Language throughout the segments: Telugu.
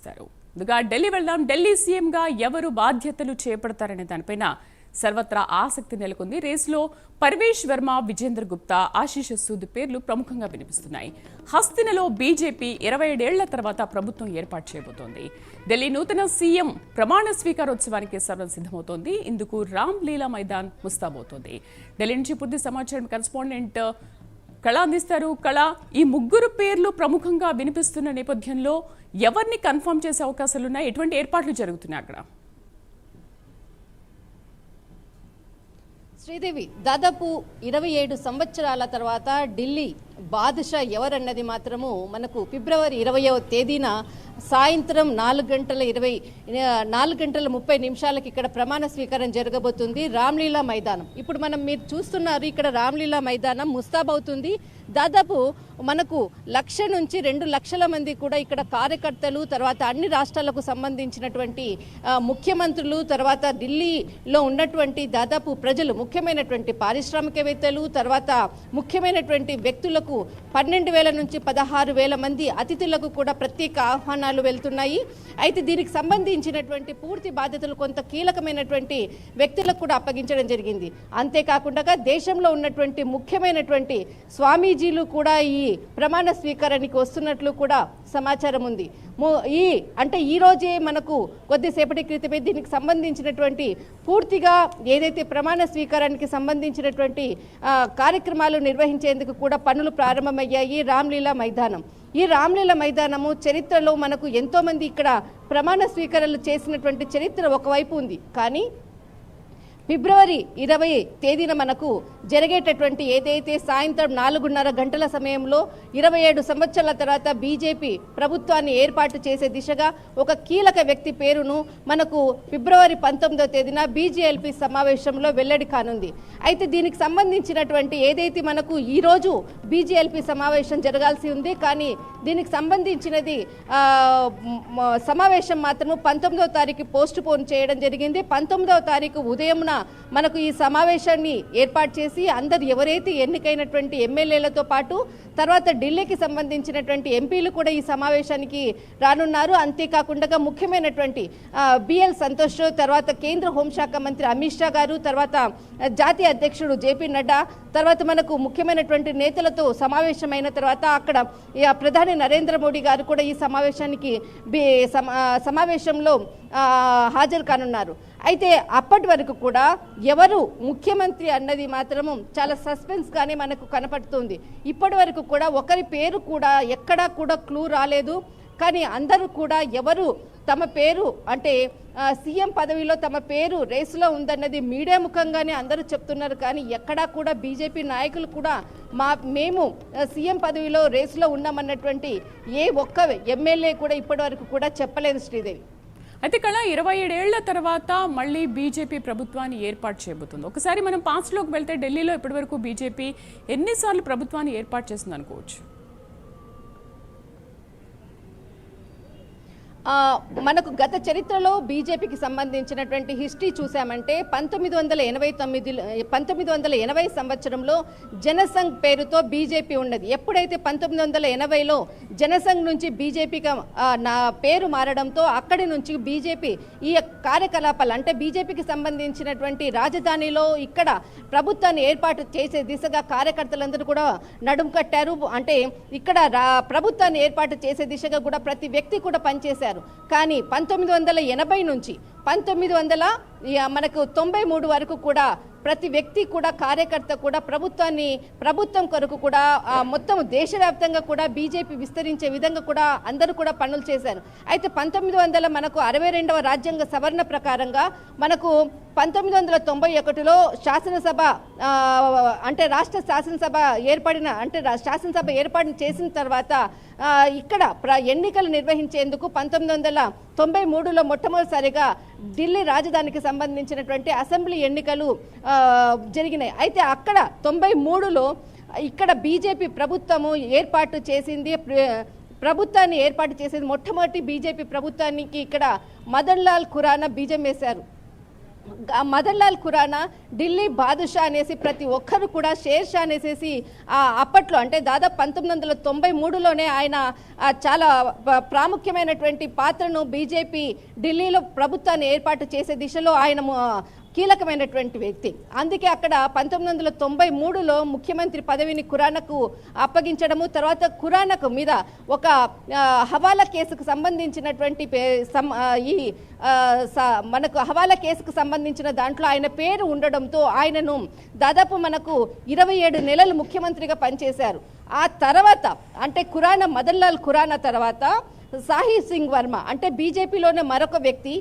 ముందుగా ఢిల్లీ వెళ్దాం. ఢిల్లీ సీఎంగా ఎవరు బాధ్యతలు చేపడతారనే దానిపైన సర్వత్రా ఆసక్తి నెలకొంది. రేసులో పర్వేష్ వర్మ, విజేందర్ గుప్తా, ఆశీష్ సూద్ పేర్లు ప్రముఖంగా వినిపిస్తున్నాయి. హస్తినలో బీజేపీ 27 ఏళ్ల తర్వాత ప్రభుత్వం ఏర్పాటు చేయబోతోంది. ఢిల్లీ నూతన సీఎం ప్రమాణ స్వీకారోత్సవానికి సర్వం సిద్ధమవుతోంది. ఇందుకు రామ్ లీలా మైదాన్ ముస్తాబవుతోంది. ఢిల్లీ నుంచి పూర్తి సమాచారం కరెస్పాండెంట్ కళ అందిస్తారు. కళ, ఈ ముగ్గురు పేర్లు ప్రముఖంగా వినిపిస్తున్న నేపథ్యంలో ఎవరిని కన్ఫర్మ్ చేసే అవకాశాలున్నాయి? ఎటువంటి ఏర్పాట్లు జరుగుతున్నాయి అక్కడ? శ్రీదేవి, దాదాపు 27 సంవత్సరాల తర్వాత ఢిల్లీ బాదుషా ఎవరన్నది మాత్రము మనకు ఫిబ్రవరి 20వ తేదీన సాయంత్రం 4 గంటల 30 నిమిషాలకి ఇక్కడ ప్రమాణ స్వీకారం జరగబోతుంది రామ్లీలా మైదానం. ఇప్పుడు మీరు చూస్తున్నారు, ఇక్కడ రామ్లీలా మైదానం ముస్తాబవుతుంది. దాదాపు మనకు 1,00,000 నుంచి 2 లక్షల మంది కూడా ఇక్కడ కార్యకర్తలు, తర్వాత అన్ని రాష్ట్రాలకు సంబంధించినటువంటి ముఖ్యమంత్రులు, తర్వాత ఢిల్లీలో ఉన్నటువంటి దాదాపు ప్రజలు, ముఖ్యమైనటువంటి పారిశ్రామికవేత్తలు, తర్వాత ముఖ్యమైనటువంటి వ్యక్తులకు 12,000 నుంచి 16,000 మంది అతిథులకు కూడా ప్రత్యేక ఆహ్వానాలు వెళ్తున్నాయి. అయితే దీనికి సంబంధించినటువంటి పూర్తి బాధ్యతలు కొంత కీలకమైనటువంటి వ్యక్తులకు కూడా అప్పగించడం జరిగింది. అంతేకాకుండా దేశంలో ఉన్నటువంటి ముఖ్యమైనటువంటి స్వామీజీలు కూడా ఈ ప్రమాణ స్వీకారానికి వస్తున్నట్లు కూడా సమాచారం ఉంది. ఈ రోజే మనకు కొద్దిసేపటి క్రితమే దీనికి సంబంధించినటువంటి పూర్తిగా ఏదైతే ప్రమాణ స్వీకారానికి సంబంధించినటువంటి కార్యక్రమాలు నిర్వహించేందుకు కూడా పనులు ప్రారంభమయ్యాయి. రామ్లీలా మైదానం, ఈ రామ్లీలా మైదానము చరిత్రలో మనకు ఎంతోమంది ఇక్కడ ప్రమాణ స్వీకారాలు చేసినటువంటి చరిత్ర ఒకవైపు ఉంది. కానీ ఫిబ్రవరి 20 తేదీన మనకు జరిగేటటువంటి ఏదైతే సాయంత్రం 4:30 గంటల సమయంలో 27 సంవత్సరాల తర్వాత బీజేపీ ప్రభుత్వాన్ని ఏర్పాటు చేసే దిశగా ఒక కీలక వ్యక్తి పేరును మనకు ఫిబ్రవరి 19వ తేదీన బీజేఎల్పీ సమావేశంలో వెల్లడి కానుంది. అయితే దీనికి సంబంధించినటువంటి ఏదైతే మనకు ఈరోజు బీజేఎల్పీ సమావేశం జరగాల్సి ఉంది, కానీ దీనికి సంబంధించినది సమావేశం మాత్రం 19వ తారీఖు పోస్ట్ పోన్ చేయడం జరిగింది. 19వ తారీఖు ఉదయంన మనకు ఈ సమావేశాన్ని ఏర్పాటు చేసి అందరు ఎవరైతే ఎన్నికైనటువంటి ఎమ్మెల్యేలతో పాటు తర్వాత ఢిల్లీకి సంబంధించినటువంటి ఎంపీలు కూడా ఈ సమావేశానికి రానున్నారు. అంతేకాకుండా ముఖ్యమైనటువంటి బిఎల్ సంతోష్, తర్వాత కేంద్ర హోంశాఖ మంత్రి అమిత్ షా గారు, తర్వాత జాతీయ అధ్యక్షుడు జేపీ నడ్డా, తర్వాత మనకు ముఖ్యమైనటువంటి నేతలతో సమావేశమైన తర్వాత అక్కడ ప్రధాని నరేంద్ర మోడీ గారు కూడా ఈ సమావేశంలో హాజరు కానున్నారు. అయితే అప్పటి వరకు కూడా ఎవరు ముఖ్యమంత్రి అన్నది మాత్రము చాలా సస్పెన్స్ గానే మనకు కనపడుతుంది. ఇప్పటి వరకు కూడా ఒకరి పేరు కూడా ఎక్కడా కూడా క్లూ రాలేదు. కానీ అందరూ కూడా ఎవరు తమ పేరు అంటే సీఎం పదవిలో తమ పేరు రేసులో ఉందన్నది మీడియా ముఖంగానే అందరూ చెప్తున్నారు. కానీ ఎక్కడా కూడా బీజేపీ నాయకులు కూడా మేము సీఎం పదవిలో రేసులో ఉన్నామన్నటువంటి ఏ ఒక్క ఎమ్మెల్యే కూడా ఇప్పటి వరకు కూడా చెప్పలేదు శ్రీదేవి. అయితే కళ, 27 ఏళ్ల తర్వాత మళ్ళీ బీజేపీ ప్రభుత్వాన్ని ఏర్పాటు చేయబోతుంది. ఒకసారి మనం పాస్ట్లోకి వెళ్తే ఢిల్లీలో ఇప్పటివరకు బీజేపీ ఎన్నిసార్లు ప్రభుత్వాన్ని ఏర్పాటు చేస్తుంది అనుకోవచ్చు? మనకు గత చరిత్రలో బీజేపీకి సంబంధించినటువంటి హిస్టరీ చూసామంటే 1980 సంవత్సరంలో జనసంఘ్ పేరుతో బీజేపీ ఉన్నది. ఎప్పుడైతే 1980లో జనసంఘ్ నుంచి బీజేపీగా నా పేరు మారడంతో అక్కడి నుంచి బీజేపీ ఈ కార్యకలాపాలు అంటే బీజేపీకి సంబంధించినటువంటి రాజధానిలో ఇక్కడ ప్రభుత్వాన్ని ఏర్పాటు చేసే దిశగా కార్యకర్తలందరూ కూడా నడుం కట్టారు. అంటే ఇక్కడ ప్రభుత్వాన్ని ఏర్పాటు చేసే దిశగా కూడా ప్రతి వ్యక్తి కూడా పనిచేశారు. కానీ 1980 నుంచి 1993 వరకు కూడా ప్రతి వ్యక్తి కూడా కార్యకర్త కూడా ప్రభుత్వం కొరకు కూడా మొత్తం దేశవ్యాప్తంగా కూడా బీజేపీ విస్తరించే విధంగా కూడా అందరూ కూడా పనులు చేశారు. అయితే 1900 మనకు 62వ రాజ్యాంగ సవరణ ప్రకారంగా మనకు 1991లో శాసనసభ అంటే రాష్ట్ర శాసనసభ శాసనసభ ఏర్పాటు చేసిన తర్వాత ఇక్కడ ఎన్నికలు నిర్వహించేందుకు 1993లో మొట్టమొదటిసారిగా ఢిల్లీ రాజధానికి సంబంధించినటువంటి అసెంబ్లీ ఎన్నికలు జరిగినాయి. అయితే అక్కడ 93లో ఇక్కడ బీజేపీ ప్రభుత్వము ఏర్పాటు చేసింది. ప్రభుత్వాన్ని ఏర్పాటు చేసేది మొట్టమొదటి బీజేపీ ప్రభుత్వానికి ఇక్కడ మదన్ లాల్ ఖురానా బీజం వేశారు. మదన్ లాల్ ఖురానా ఢిల్లీ బాదుషా అనేసి ప్రతి ఒక్కరు కూడా షేర్ షా అనేసి అప్పట్లో అంటే దాదాపు 1993లోనే ఆయన చాలా ప్రాముఖ్యమైనటువంటి పాత్రను బీజేపీ ఢిల్లీలో ప్రభుత్వాన్ని ఏర్పాటు చేసే దిశలో ఆయన కీలకమైనటువంటి వ్యక్తి. అందుకే అక్కడ 1993లో ముఖ్యమంత్రి పదవిని ఖురానాకు అప్పగించడము, తర్వాత ఖురానాకు మీద ఒక హవాలా కేసుకు సంబంధించినటువంటి మనకు హవాలా కేసుకు సంబంధించిన దాంట్లో ఆయన పేరు ఉండడంతో ఆయనను దాదాపు మనకు 27 నెలలు ముఖ్యమంత్రిగా పనిచేశారు. ఆ తర్వాత అంటే మదన్ లాల్ ఖురానా తర్వాత సాహిబ్ సింగ్ వర్మ అంటే బీజేపీలోనే మరొక వ్యక్తి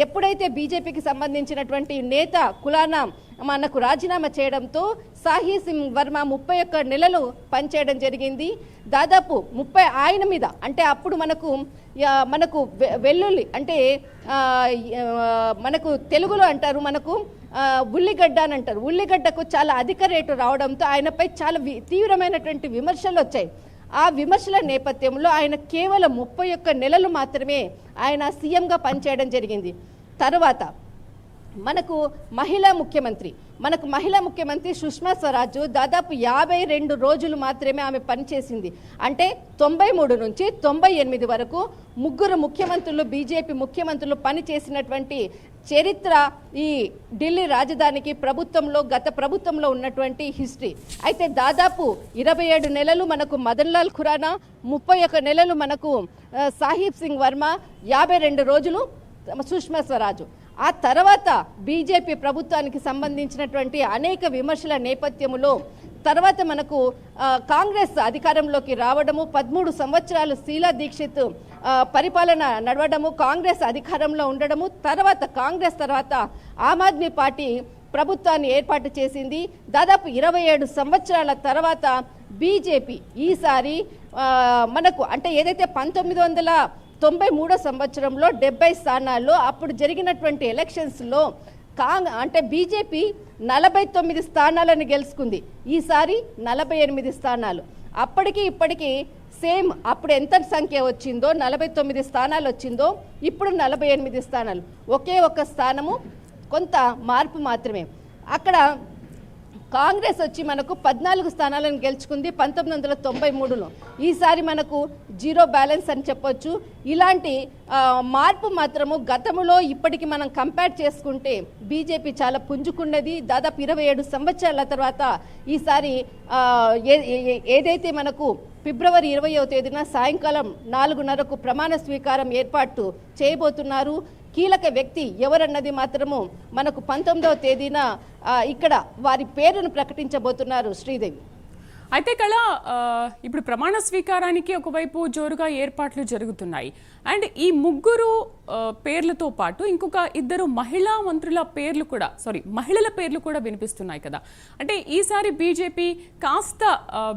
ఎప్పుడైతే బీజేపీకి సంబంధించినటువంటి నేత ఖురానా మనకు రాజీనామా చేయడంతో సాహిబ్ సింగ్ వర్మ 31 నెలలు పనిచేయడం జరిగింది. దాదాపు 30 ఆయన మీద అంటే అప్పుడు మనకు వెల్లుల్లి అంటే మనకు తెలుగులో అంటారు మనకు ఉల్లిగడ్డ అని అంటారు. ఉల్లిగడ్డకు చాలా అధిక రేటు రావడంతో ఆయనపై చాలా తీవ్రమైనటువంటి విమర్శలు వచ్చాయి. ఆ విమర్శల నేపథ్యంలో ఆయన కేవలం 31 నెలలు మాత్రమే ఆయన సీఎంగా పనిచేయడం జరిగింది. తర్వాత మనకు మహిళా ముఖ్యమంత్రి సుష్మా స్వరాజ్ దాదాపు 52 రోజులు మాత్రమే ఆమె పనిచేసింది. అంటే 93 నుంచి 98 వరకు ముగ్గురు ముఖ్యమంత్రులు బీజేపీ ముఖ్యమంత్రులు పనిచేసినటువంటి చరిత్ర ఈ ఢిల్లీ రాజధానికి గత ప్రభుత్వంలో ఉన్నటువంటి హిస్టరీ. అయితే దాదాపు 27 నెలలు మనకు మదన్ లాల్ ఖురానా, 31 నెలలు మనకు సాహిబ్ సింగ్ వర్మ, 52 రోజులు సుష్మా స్వరాజ్. ఆ తర్వాత బీజేపీ ప్రభుత్వానికి సంబంధించినటువంటి అనేక విమర్శల నేపథ్యంలో తర్వాత మనకు కాంగ్రెస్ అధికారంలోకి రావడము, 13 సంవత్సరాలు శీలా దీక్షిత్ పరిపాలన నడవడము, కాంగ్రెస్ అధికారంలో ఉండడము, కాంగ్రెస్ తర్వాత ఆమ్ ఆద్మీ పార్టీ ప్రభుత్వాన్ని ఏర్పాటు చేసింది. దాదాపు 27 సంవత్సరాల తర్వాత బీజేపీ ఈసారి మనకు అంటే ఏదైతే 1993 సంవత్సరంలో 70 స్థానాల్లో అప్పుడు జరిగినటువంటి ఎలక్షన్స్లో అంటే బీజేపీ 49 స్థానాలను గెలుచుకుంది. ఈసారి 48 స్థానాలు. అప్పటికి ఇప్పటికీ సేమ్ అప్పుడు ఎంత సంఖ్య వచ్చిందో 49 స్థానాలు వచ్చిందో ఇప్పుడు 48 స్థానాలు. ఒకే ఒక స్థానము కొంత మార్పు మాత్రమే. అక్కడ కాంగ్రెస్ వచ్చి మనకు 14 స్థానాలను గెలుచుకుంది 1993లో. ఈసారి మనకు జీరో బ్యాలెన్స్ అని చెప్పొచ్చు. ఇలాంటి మార్పు మాత్రము గతంలో ఇప్పటికి మనం కంపేర్ చేసుకుంటే బీజేపీ చాలా పుంజుకున్నది. దాదాపు 27 సంవత్సరాల తర్వాత ఈసారి ఏదైతే మనకు ఫిబ్రవరి 20వ తేదీన సాయంకాలం 4:30కు ప్రమాణ స్వీకారం ఏర్పాటు చేయబోతున్నారు. కీలక వ్యక్తి ఎవరన్నది మాత్రము మనకు 19వ తేదీన ఇక్కడ వారి పేరును ప్రకటించబోతున్నారు. శ్రీదేవి అయితే కళ ఇప్పుడు ప్రమాణ స్వీకారానికి ఒకవైపు జోరుగా ఏర్పాట్లు జరుగుతున్నాయి. అండ్ ఈ ముగ్గురు పేర్లతో పాటు ఇంకొక 2 మహిళల పేర్లు కూడా వినిపిస్తున్నాయి కదా. అంటే ఈసారి బీజేపీ కాస్త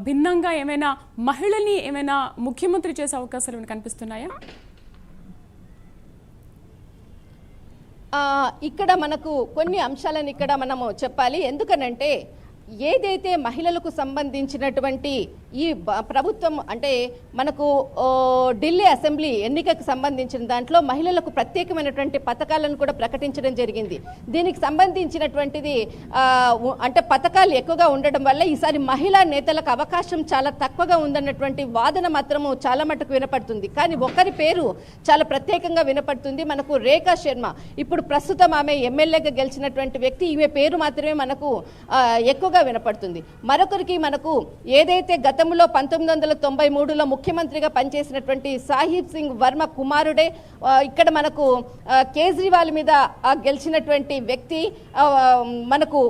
భిన్నంగా ఏమైనా మహిళల్ని ఏమైనా ముఖ్యమంత్రి చేసే అవకాశాలు కనిపిస్తున్నాయా? ఇక్కడ మనకు కొన్ని అంశాలను ఇక్కడ మనము చెప్పాలి. ఎందుకనంటే ఏదైతే మహిళలకు సంబంధించినటువంటి ఈ ప్రభుత్వం అంటే మనకు ఢిల్లీ అసెంబ్లీ ఎన్నికకు సంబంధించిన దాంట్లో మహిళలకు ప్రత్యేకమైనటువంటి పథకాలను కూడా ప్రకటించడం జరిగింది. దీనికి సంబంధించినటువంటిది అంటే పథకాలు ఎక్కువగా ఉండడం వల్ల ఈసారి మహిళా నేతలకు అవకాశం చాలా తక్కువగా ఉందన్నటువంటి వాదన మాత్రము చాలా మటుకు వినపడుతుంది. కానీ ఒకరి పేరు చాలా ప్రత్యేకంగా వినపడుతుంది. మనకు రేఖా శర్మ ఇప్పుడు ప్రస్తుతం ఆమె ఎమ్మెల్యేగా గెలిచినటువంటి వ్యక్తి. ఈమె పేరు మాత్రమే మనకు ఎక్కువగా వినపడుతుంది. మరొకరికి మనకు ఏదైతే గతంలో 1993లో ముఖ్యమంత్రిగా పనిచేసినటువంటి సాహిబ్ సింగ్ వర్మ కుమారుడే ఇక్కడ మనకు కేజ్రీవాల్ మీద గెలిచినటువంటి వ్యక్తి మనకు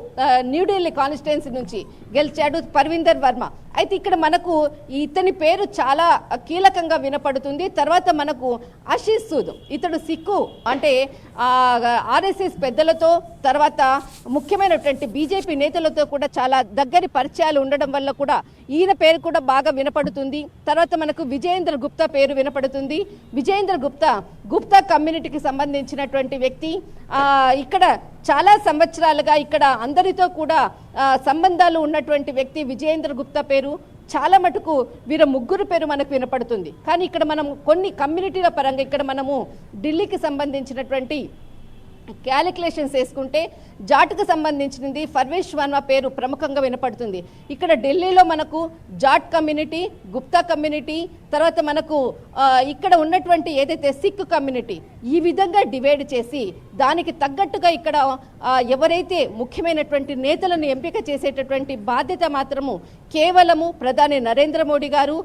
న్యూఢిల్లీ కాన్స్టిట్యుయెన్సీ నుంచి గెలిచాడు, పర్వీందర్ వర్మ. అయితే ఇక్కడ మనకు ఇతని పేరు చాలా కీలకంగా వినపడుతుంది. తర్వాత మనకు ఆశీష్ సూద్, ఇతడు సిక్కు అంటే ఆర్ఎస్ఎస్ పెద్దలతో తర్వాత ముఖ్యమైనటువంటి బీజేపీ నేతలతో కూడా చాలా దగ్గరి పరిచయాలు ఉండడం వల్ల కూడా ఈయన పేరు కూడా బాగా వినపడుతుంది. తర్వాత మనకు విజయేంద్ర గుప్తా పేరు వినపడుతుంది. విజయేంద్ర గుప్తా కమ్యూనిటీకి సంబంధించినటువంటి వ్యక్తి. ఇక్కడ చాలా సంవత్సరాలుగా ఇక్కడ అందరితో కూడా సంబంధాలు ఉన్నటువంటి వ్యక్తి విజయేంద్ర గుప్తా పేరు. చాలా మటుకు వీరు ముగ్గురు పేరు మనకు వినపడుతుంది. కానీ ఇక్కడ మనం కొన్ని కమ్యూనిటీల పరంగా ఇక్కడ మనము ఢిల్లీకి సంబంధించినటువంటి క్యాలిక్యులేషన్స్ వేసుకుంటే జాట్కు సంబంధించింది పర్వేష్ వర్మ పేరు ప్రముఖంగా వినపడుతుంది. ఇక్కడ ఢిల్లీలో మనకు జాట్ కమ్యూనిటీ, గుప్తా కమ్యూనిటీ, తర్వాత మనకు ఇక్కడ ఉన్నటువంటి ఏదైతే సిక్ కమ్యూనిటీ, ఈ విధంగా డివైడ్ చేసి దానికి తగ్గట్టుగా ఇక్కడ ఎవరైతే ముఖ్యమైనటువంటి నేతలను ఎంపిక చేసేటటువంటి బాధ్యత మాత్రము కేవలము ప్రధాని నరేంద్ర మోడీ గారు,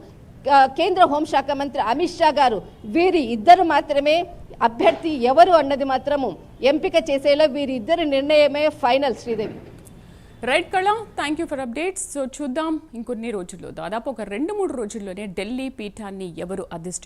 కేంద్ర హోంశాఖ మంత్రి అమిత్ షా గారు, వీరి ఇద్దరు మాత్రమే అభ్యర్థి ఎవరు అన్నది మాత్రము ఎంపిక చేసేలా వీరిద్దరి నిర్ణయమే ఫైనల్. శ్రీదేవి. రైట్ కళ, thank you for updates. So చూద్దాం ఇంకొన్ని రోజుల్లో, దాదాపు ఒక 2-3 రోజుల్లోనే ఢిల్లీ పీఠాన్ని ఎవరు అధిష్ఠించారు.